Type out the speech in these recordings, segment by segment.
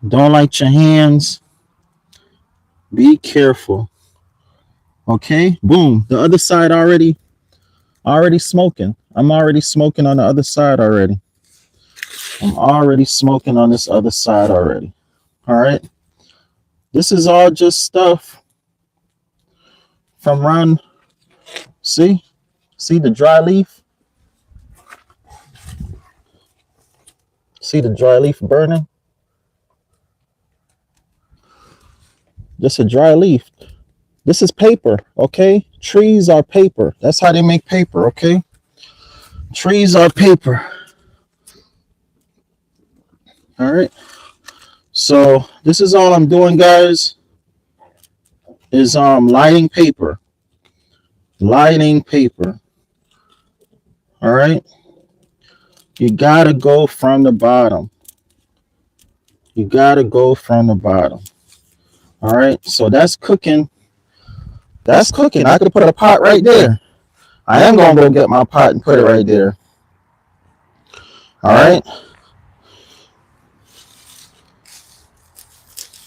Don't light your hands. Be careful. Okay, boom. The other side already smoking. I'm already smoking on the other side already. I'm already smoking on this other side already. All right. This is all just stuff from around. See? See the dry leaf? See the dry leaf burning? Just a dry leaf. This is paper, okay? Trees are paper. That's how they make paper, okay? Trees are paper. All right. So this is all I'm doing, guys, is lighting paper. Lighting paper. All right. You gotta go from the bottom. You gotta go from the bottom. All right. So that's cooking. That's cooking. I could put a pot right there. I am gonna go get my pot and put it right there. All right.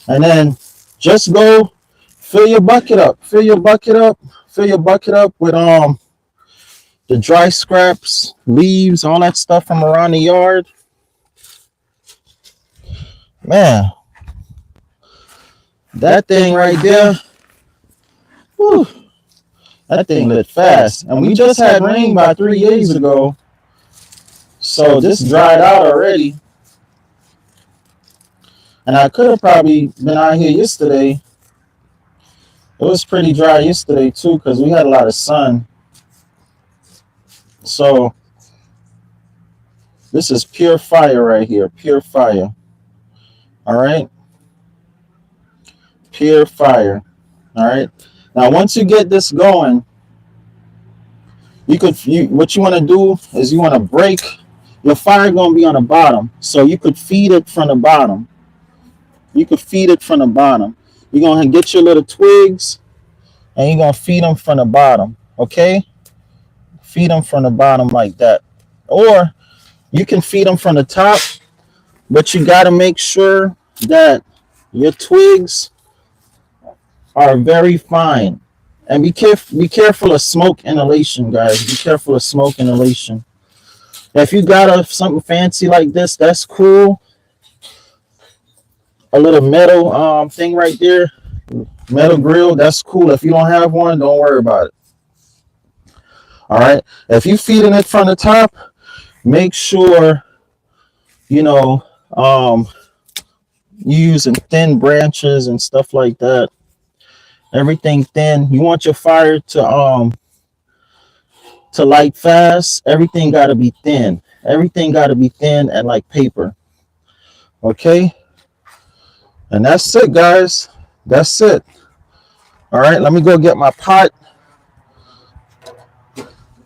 And then just go fill your bucket up. Fill your bucket up. Fill your bucket up with the dry scraps, leaves, all that stuff from around the yard. Man, that thing right there, whew, that thing lit fast. And we just had rain about 3 days ago, so this dried out already. And I could have probably been out here yesterday. It was pretty dry yesterday too, because we had a lot of sun. So this is pure fire right here, pure fire. All right, pure fire. All right. Now, once you get this going, what you want to do is you want to break your fire. Going to be on the bottom, so you could feed it from the bottom. You could feed it from the bottom. You're gonna get your little twigs, and you're gonna feed them from the bottom. Okay, feed them from the bottom like that, or you can feed them from the top. But you got to make sure that your twigs are very fine. And be careful of smoke inhalation, guys. Be careful of smoke inhalation. If you got something fancy like this, that's cool. A little metal thing right there, metal grill, that's cool. If you don't have one, don't worry about it. All right. If you're feeding it from the top, make sure you using thin branches and stuff like that. Everything thin. You want your fire to light fast. Everything got to be thin. Everything got to be thin and like paper. Okay. And that's it, guys. That's it. All right. Let me go get my pot.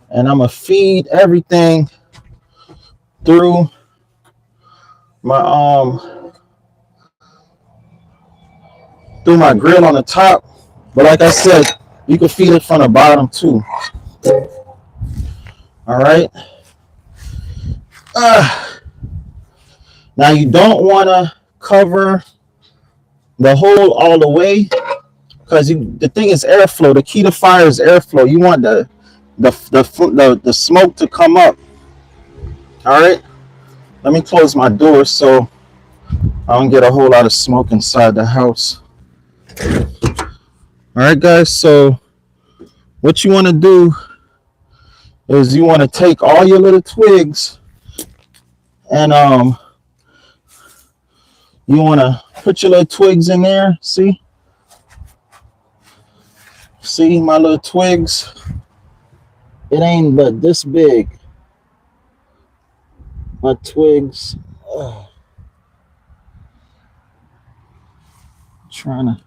And I'm going to feed everything through my grill on the top. But like I said, you can feed it from the bottom too. All right. Now you don't want to cover the hole all the way, because the thing is airflow. The key to fire is airflow. You want the smoke to come up. All right. Let me close my door so I don't get a whole lot of smoke inside the house. All right, guys. So what you want to do is you want to take all your little twigs and you want to put your little twigs in there. See my little twigs? It ain't but this big. My twigs. Trying to.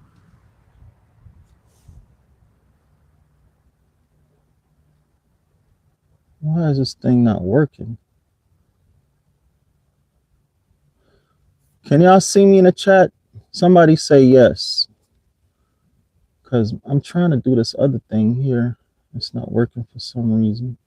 Why is this thing not working? Can y'all see me in the chat? Somebody say yes. Because I'm trying to do this other thing here. It's not working for some reason.